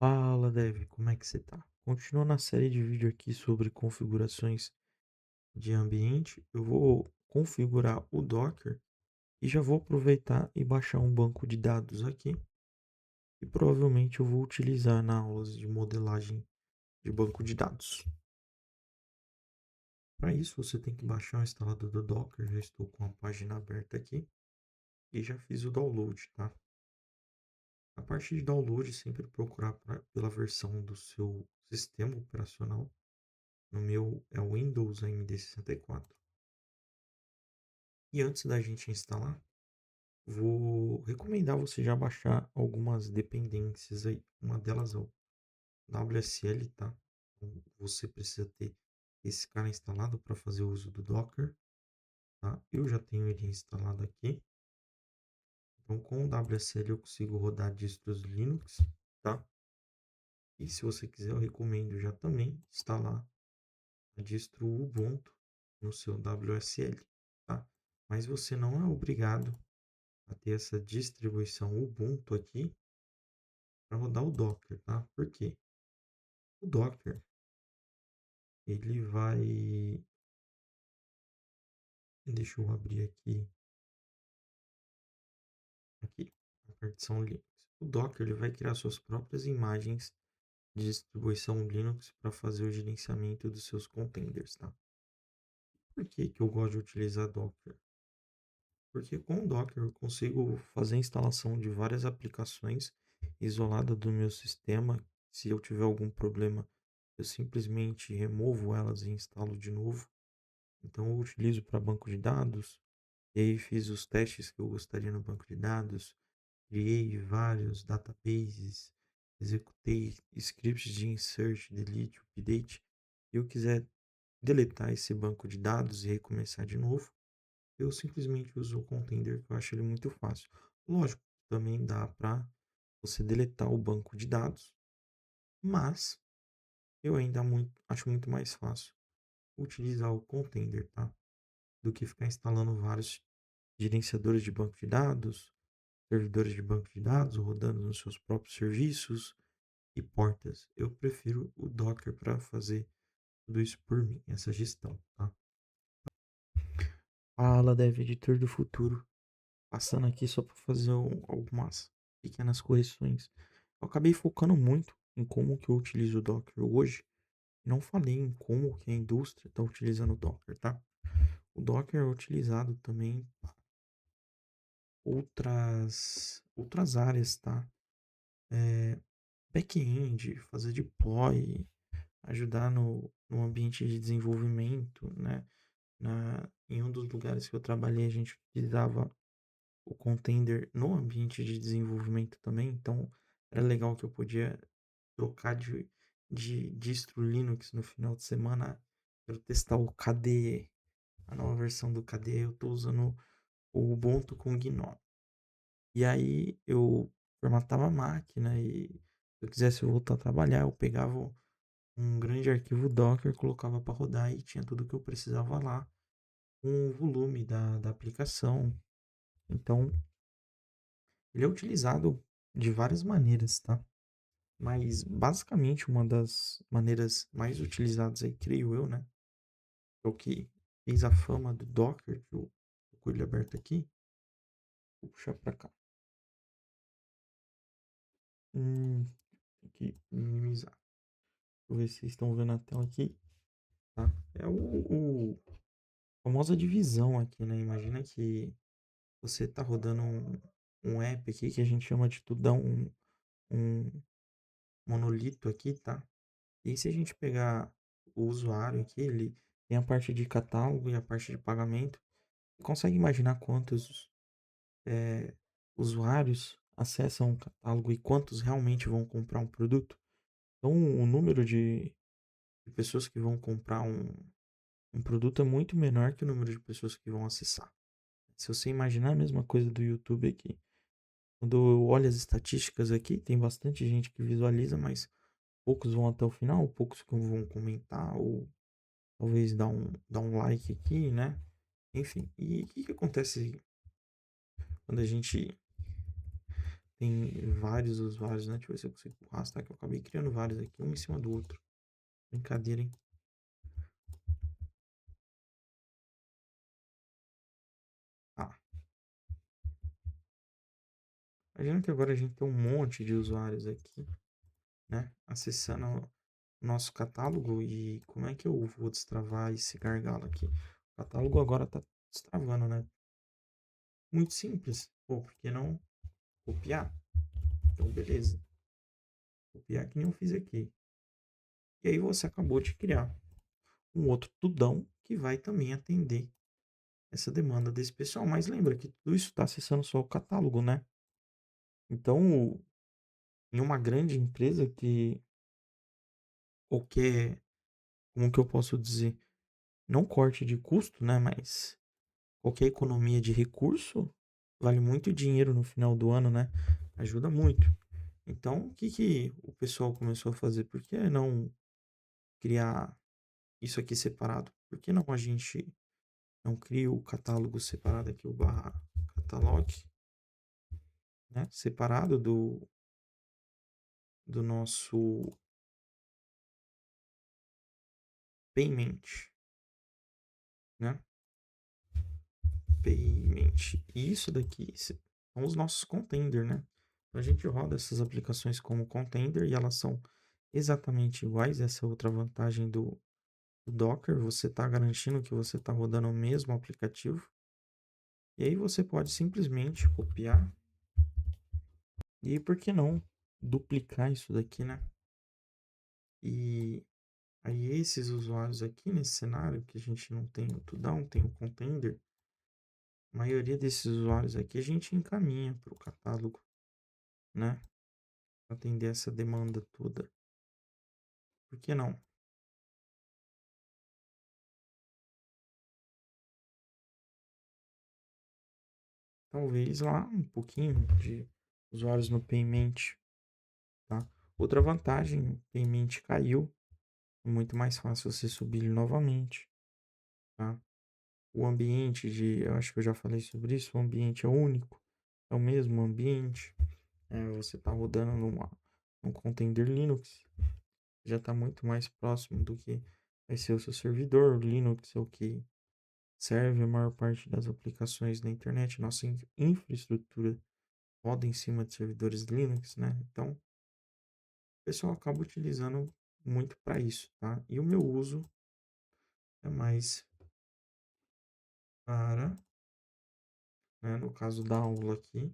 Fala, Dev, como é que você tá? Continuando a série de vídeo aqui sobre configurações de ambiente, eu vou configurar o Docker e já vou aproveitar e baixar um banco de dados aqui e provavelmente eu vou utilizar na aulas de modelagem de banco de dados. Para isso, você tem que baixar o instalador do Docker, já estou com a página aberta aqui e já fiz o download, tá? A parte de download, sempre procurar pela versão do seu sistema operacional. No meu é o Windows AMD64. E antes da gente instalar, vou recomendar você já baixar algumas dependências aí. Uma delas é o WSL, tá? Então, você precisa ter esse cara instalado para fazer o uso do Docker, tá? Eu já tenho ele instalado aqui. Então, com o WSL eu consigo rodar distros Linux, tá? E se você quiser, eu recomendo já também instalar a distro Ubuntu no seu WSL, tá? Mas você não é obrigado a ter essa distribuição Ubuntu aqui para rodar o Docker, tá? Por quê? O Docker, ele vai... Deixa eu abrir aqui, a partição Linux. O Docker, ele vai criar suas próprias imagens de distribuição Linux para fazer o gerenciamento dos seus containers, tá? Por que que eu gosto de utilizar Docker? Porque com o Docker eu consigo fazer a instalação de várias aplicações isoladas do meu sistema. Se eu tiver algum problema, eu simplesmente removo elas e instalo de novo. Então eu utilizo para banco de dados, e aí fiz os testes que eu gostaria no banco de dados, criei vários databases, executei scripts de insert, delete, update. Se eu quiser deletar esse banco de dados e recomeçar de novo, eu simplesmente uso o container, que eu acho ele muito fácil. Lógico, também dá para você deletar o banco de dados, mas eu ainda acho muito mais fácil utilizar o container, tá? Do que ficar instalando vários gerenciadores de banco de dados, servidores de banco de dados, rodando nos seus próprios serviços e portas. Eu prefiro o Docker para fazer tudo isso por mim, essa gestão, tá? Fala, Dev, editor do futuro. Passando aqui só para fazer algumas pequenas correções. Eu acabei focando muito em como que eu utilizo o Docker hoje. Não falei em como que a indústria está utilizando o Docker, tá? O Docker é utilizado também para outras áreas, tá? Back-end, fazer deploy, ajudar no ambiente de desenvolvimento, né? Em um dos lugares que eu trabalhei, a gente utilizava o container no ambiente de desenvolvimento também, então era legal que eu podia trocar de distro Linux no final de semana. Quero testar o KDE, a nova versão do KDE, eu estou usando o Ubuntu com GNOME. E aí eu formatava a máquina e se eu quisesse voltar a trabalhar, eu pegava um grande arquivo Docker, colocava para rodar e tinha tudo que eu precisava lá, com o volume da aplicação. Então, ele é utilizado de várias maneiras, tá? Mas basicamente uma das maneiras mais utilizadas aí, creio eu, né? É o que fez a fama do Docker, que eu tô com ele aberto aqui. Vou puxar para cá. Tem que minimizar. Deixa eu ver se vocês estão vendo a tela aqui. Tá? É o famosa divisão aqui, né? Imagina que você tá rodando um app aqui que a gente chama de tudo, dá um monolito aqui, tá? E se a gente pegar o usuário aqui, ele tem a parte de catálogo e a parte de pagamento. Consegue imaginar quantos usuários acessam o catálogo e quantos realmente vão comprar um produto? Então, o número de pessoas que vão comprar um produto é muito menor que o número de pessoas que vão acessar. Se você imaginar a mesma coisa do YouTube aqui, quando eu olho as estatísticas aqui, tem bastante gente que visualiza, mas poucos vão até o final, poucos que vão comentar, ou talvez dar um like aqui, né? Enfim, e o que acontece quando a gente tem vários usuários, né? Deixa eu ver se eu consigo arrastar, que eu acabei criando vários aqui, um em cima do outro. Brincadeira, hein? Ah, imagina que agora a gente tem um monte de usuários aqui, né? Acessando o nosso catálogo e como é que eu vou destravar esse gargalo aqui? O catálogo agora tá destravando, né? Muito simples. Pô, por que não copiar? Então, beleza. Copiar que nem eu fiz aqui. E aí você acabou de criar um outro tudão que vai também atender essa demanda desse pessoal. Mas lembra que tudo isso está acessando só o catálogo, né? Então, em uma grande empresa que qualquer, como que eu posso dizer, não corte de custo, né? Mas qualquer economia de recurso vale muito dinheiro no final do ano, né? Ajuda muito. Então, o que que o pessoal começou a fazer? Por que não criar isso aqui separado? Por que não a gente não cria o catálogo separado aqui, o barra catalog, né? Separado do nosso payment, né? Payment. E isso daqui são os nossos contender, né? A gente roda essas aplicações como contender e elas são exatamente iguais. Essa é outra vantagem do Docker. Você está garantindo que você está rodando o mesmo aplicativo. E aí você pode simplesmente copiar e, por que não, duplicar isso daqui, né? E aí esses usuários aqui nesse cenário, que a gente não tem o Tudão, tem o Contender, a maioria desses usuários aqui a gente encaminha para o catálogo, né? Pra atender essa demanda toda. Por que não? Talvez lá um pouquinho de usuários no Payment, tá? Outra vantagem, o Payment caiu, é muito mais fácil você subir ele novamente, tá? O ambiente eu acho que eu já falei sobre isso, o ambiente é único, é o mesmo ambiente, você está rodando num container Linux, já está muito mais próximo do que vai ser o seu servidor. O Linux é o que serve a maior parte das aplicações na internet. Nossa infraestrutura roda em cima de servidores Linux, né? Então, o pessoal acaba utilizando muito para isso, tá? E o meu uso é mais para, né, no caso da aula aqui,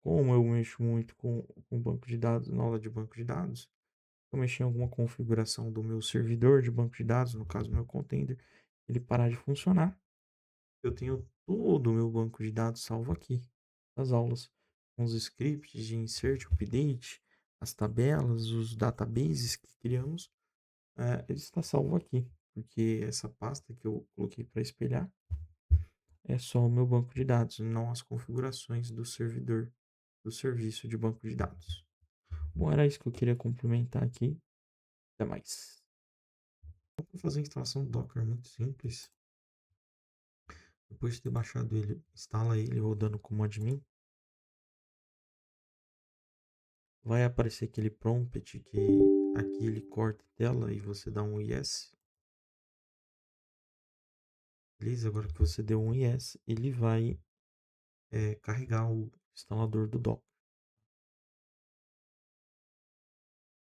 como eu mexo muito com banco de dados, na aula de banco de dados, eu mexi em alguma configuração do meu servidor de banco de dados, no caso, meu container, ele parar de funcionar. Eu tenho todo o meu banco de dados salvo aqui, as aulas, com os scripts de insert, update, as tabelas, os databases que criamos, ele está salvo aqui, porque essa pasta que eu coloquei para espelhar é só o meu banco de dados, não as configurações do servidor, do serviço de banco de dados. Bom, era isso que eu queria complementar aqui. Até mais. Para fazer a instalação do Docker é muito simples. Depois de ter baixado ele, instala ele rodando como admin. Vai aparecer aquele prompt que aqui ele corta a tela e você dá um yes. Beleza? Agora que você deu um yes, ele vai carregar o instalador do Docker.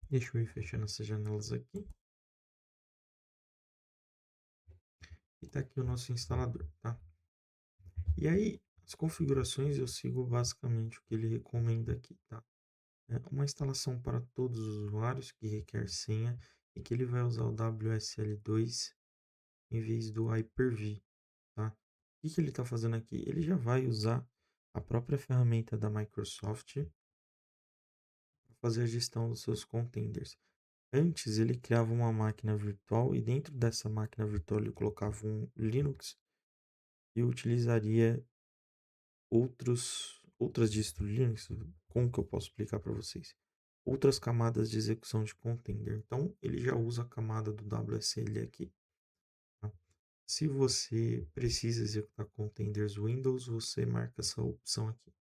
Deixa eu ir fechando essas janelas aqui. E tá aqui o nosso instalador, tá? E aí, as configurações eu sigo basicamente o que ele recomenda aqui, tá? Uma instalação para todos os usuários que requer senha e que ele vai usar o WSL2 em vez do Hyper-V, tá? O que ele está fazendo aqui? Ele já vai usar a própria ferramenta da Microsoft para fazer a gestão dos seus containers. Antes ele criava uma máquina virtual e dentro dessa máquina virtual ele colocava um Linux e utilizaria outras distros Linux. Como que eu posso explicar para vocês? Outras camadas de execução de container. Então ele já usa a camada do WSL aqui. Tá? Se você precisa executar containers Windows, você marca essa opção aqui.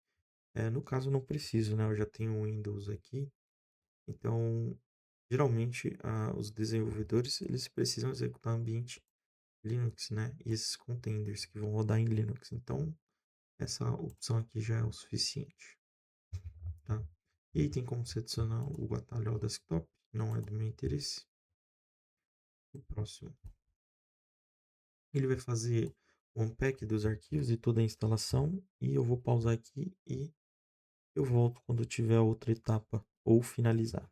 No caso não preciso, né, eu já tenho o Windows aqui, então geralmente os desenvolvedores eles precisam executar ambiente Linux, né, e esses containers que vão rodar em Linux, então essa opção aqui já é o suficiente, tá. E aí tem como você adicionar o atalho ao desktop, não é do meu interesse. O próximo, ele vai fazer o unpack dos arquivos e toda a instalação, e eu vou pausar aqui e eu volto quando tiver outra etapa ou finalizar.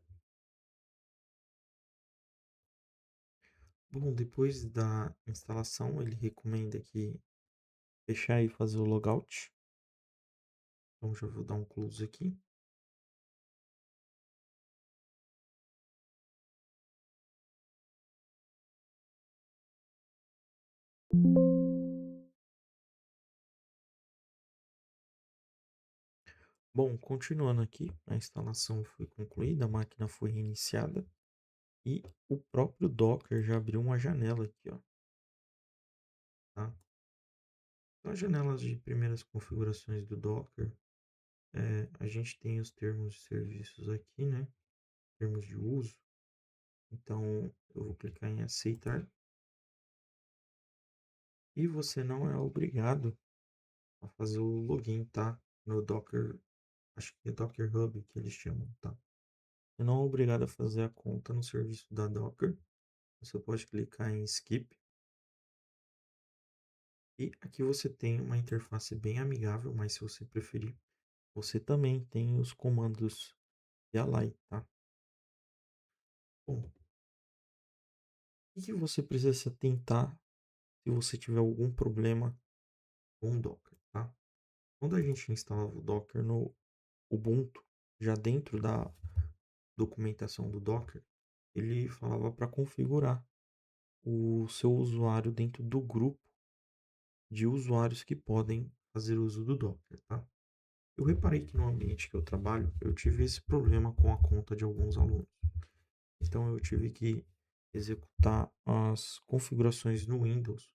Bom, depois da instalação, ele recomenda que fechar e fazer o logout. Então já vou dar um close aqui. Bom, continuando aqui, a instalação foi concluída, a máquina foi reiniciada e o próprio Docker já abriu uma janela aqui, ó, tá? Então, as janelas de primeiras configurações do Docker, a gente tem os termos de serviços aqui, né? Termos de uso. Então, eu vou clicar em aceitar e você não é obrigado a fazer o login, tá? No Docker, acho que é Docker Hub que eles chamam, tá? Você não é obrigado a fazer a conta no serviço da Docker. Você pode clicar em Skip. E aqui você tem uma interface bem amigável, mas se você preferir, você também tem os comandos CLI, tá? Bom, o que você precisa se atentar se você tiver algum problema com o Docker, tá? Quando a gente instalava o Docker no Ubuntu, já dentro da documentação do Docker, ele falava para configurar o seu usuário dentro do grupo de usuários que podem fazer uso do Docker, tá? Eu reparei que no ambiente que eu trabalho, eu tive esse problema com a conta de alguns alunos. Então eu tive que executar as configurações no Windows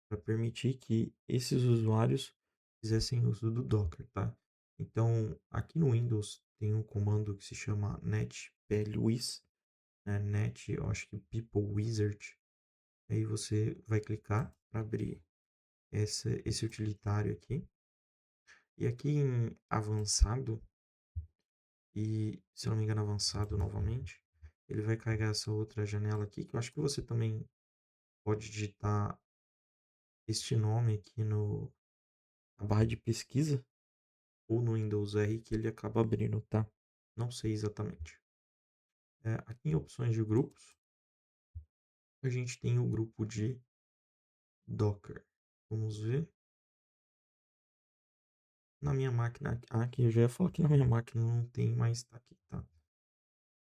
para permitir que esses usuários fizessem uso do Docker, tá? Então, aqui no Windows tem um comando que se chama netplwis, né? Net, eu acho que People Wizard. Aí você vai clicar para abrir esse utilitário aqui. E aqui em avançado, e se não me engano, avançado novamente, ele vai carregar essa outra janela aqui, que eu acho que você também pode digitar este nome aqui na barra de pesquisa ou no Windows R que ele acaba abrindo, tá? Não sei exatamente. Aqui em opções de grupos, a gente tem o grupo de Docker. Vamos ver. Na minha máquina, aqui eu já ia falar que na minha máquina não tem, mas tá aqui, tá?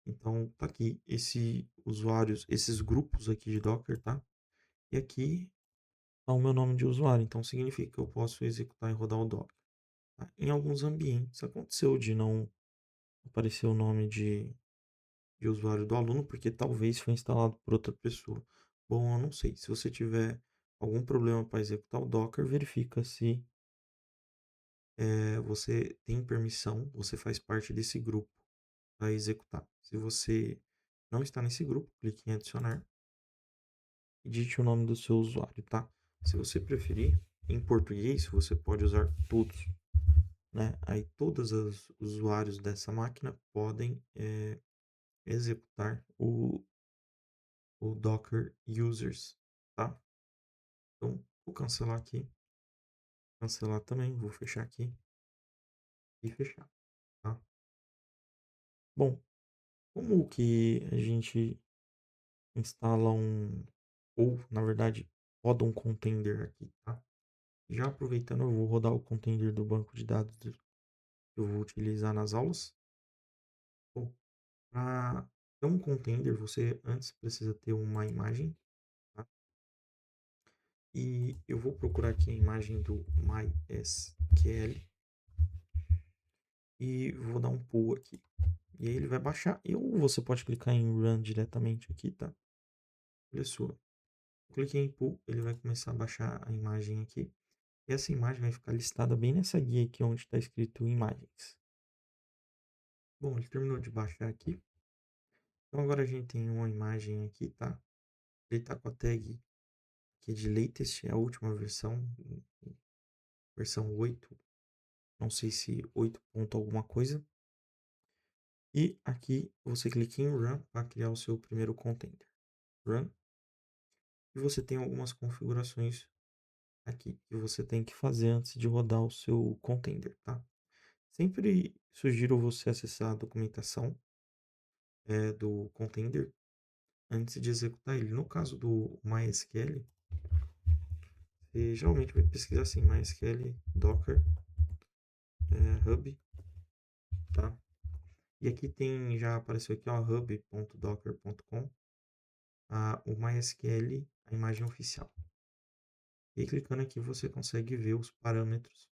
Então, tá aqui esses grupos aqui de Docker, tá? E aqui tá o meu nome de usuário, então significa que eu posso executar e rodar o Docker, tá? Em alguns ambientes aconteceu de não aparecer o nome de usuário do aluno, porque talvez foi instalado por outra pessoa. Bom, eu não sei. Se você tiver algum problema para executar o Docker, verifica se você tem permissão, você faz parte desse grupo para executar. Se você não está nesse grupo, clique em adicionar e digite o nome do seu usuário, tá? Se você preferir, em português, você pode usar todos, né? Aí todos os usuários dessa máquina podem executar o Docker Users, tá? Então, vou cancelar aqui, cancelar também, vou fechar aqui e fechar, tá? Bom, como que a gente instala ou na verdade, roda um container aqui, tá? Já aproveitando, eu vou rodar o container do banco de dados que eu vou utilizar nas aulas. Bom, para ter um container, você antes precisa ter uma imagem, tá? E eu vou procurar aqui a imagem do MySQL e vou dar um pull aqui. E aí ele vai baixar. Ou você pode clicar em Run diretamente aqui, tá? Olha sua. Cliquei em Pull, ele vai começar a baixar a imagem aqui. E essa imagem vai ficar listada bem nessa guia aqui onde está escrito imagens. Bom, ele terminou de baixar aqui. Então agora a gente tem uma imagem aqui, tá? Ele tá com a tag aqui de latest, é a última versão, versão 8. Não sei se 8 ponto alguma coisa. E aqui você clica em Run para criar o seu primeiro container. Run. E você tem algumas configurações aqui que você tem que fazer antes de rodar o seu container, tá? Sempre sugiro você acessar a documentação do container antes de executar ele. No caso do MySQL, você geralmente vai pesquisar assim, MySQL Docker Hub, tá? E aqui tem, já apareceu aqui, ó, hub.docker.com, o MySQL, a imagem oficial. E clicando aqui você consegue ver os parâmetros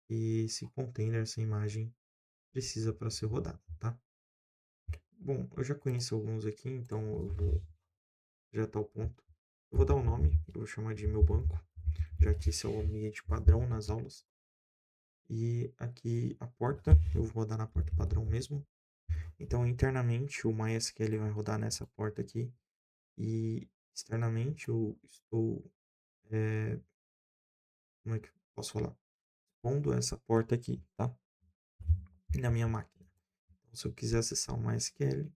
que esse container, essa imagem, precisa para ser rodado, tá? Bom, eu já conheço alguns aqui, então eu vou já tá o ponto. Eu vou dar um nome, eu vou chamar de meu banco, já que esse é o ambiente padrão nas aulas. E aqui a porta, eu vou rodar na porta padrão mesmo. Então, internamente, o MySQL vai rodar nessa porta aqui. E externamente, eu estou, como é que eu posso falar? Pondo essa porta aqui, tá? Na minha máquina. Então, se eu quiser acessar o MySQL,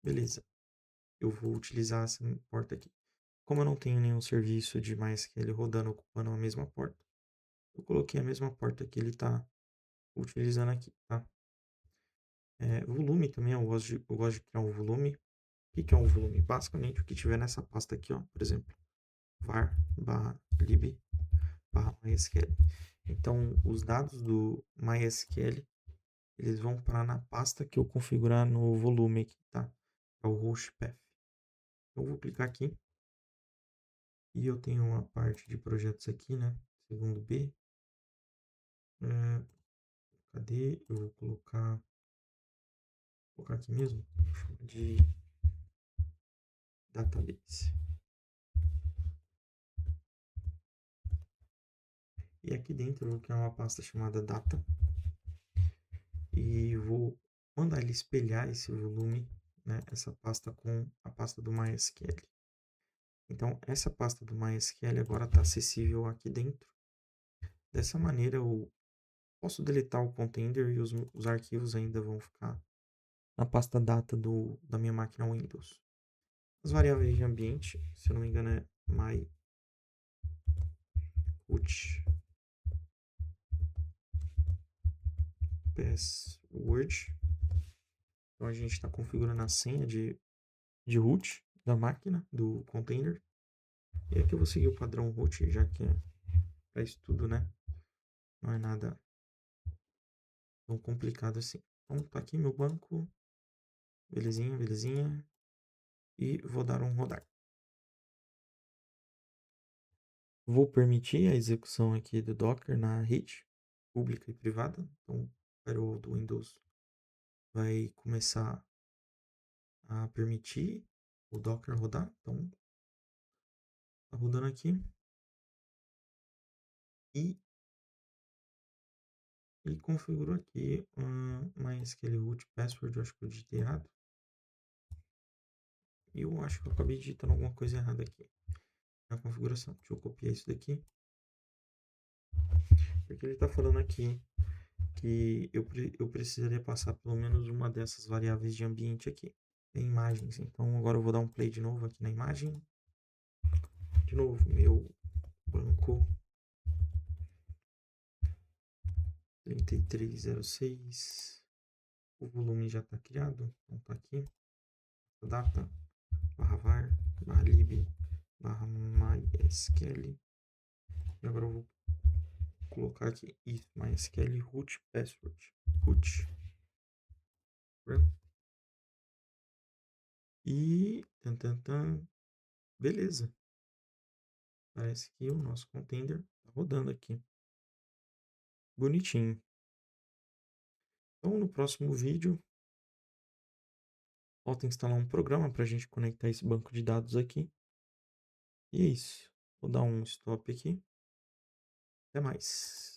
beleza. Eu vou utilizar essa porta aqui. Como eu não tenho nenhum serviço de MySQL rodando ocupando a mesma porta, eu coloquei a mesma porta que ele está utilizando aqui, tá? Volume também, eu gosto de criar um volume. O que é um volume? Basicamente o que tiver nessa pasta aqui, ó, por exemplo, var barra lib barra MySQL. Então, os dados do MySQL, eles vão parar na pasta que eu configurar no volume aqui, tá? É o host path. Eu vou clicar aqui e eu tenho uma parte de projetos aqui, né? Segundo B. Cadê? Eu vou colocar aqui mesmo, de database. E aqui dentro eu vou criar uma pasta chamada data e vou mandar ele espelhar esse volume, né, essa pasta com a pasta do MySQL. Então, essa pasta do MySQL agora está acessível aqui dentro. Dessa maneira, eu posso deletar o container e os arquivos ainda vão ficar na pasta data da minha máquina Windows. As variáveis de ambiente, se eu não me engano, é my root password. Então a gente está configurando a senha de root da máquina, do container. E aqui eu vou seguir o padrão root, já que é para isso tudo, né? Não é nada tão complicado assim. Então tá aqui meu banco. Belezinha, belezinha. E vou dar um rodar. Vou permitir a execução aqui do Docker na rede pública e privada. Então o firewall do Windows vai começar a permitir o Docker rodar. Então tá rodando aqui. E ele configurou aqui MySQL root password. Eu acho que eu digitei errado. E eu acho que eu acabei digitando alguma coisa errada aqui na configuração. Deixa eu copiar isso daqui. Porque ele está falando aqui que eu precisaria passar pelo menos uma dessas variáveis de ambiente aqui. Tem imagens. Então agora eu vou dar um play de novo aqui na imagem. De novo, meu banco 3306. O volume já está criado. Então tá aqui. Data, barra var, barra lib, barra mysql. E agora eu vou colocar aqui if mysql root password. Root. E beleza. Parece que o nosso container tá rodando aqui. Bonitinho. Então, no próximo vídeo, falta instalar um programa para a gente conectar esse banco de dados aqui. E é isso. Vou dar um stop aqui. Até mais.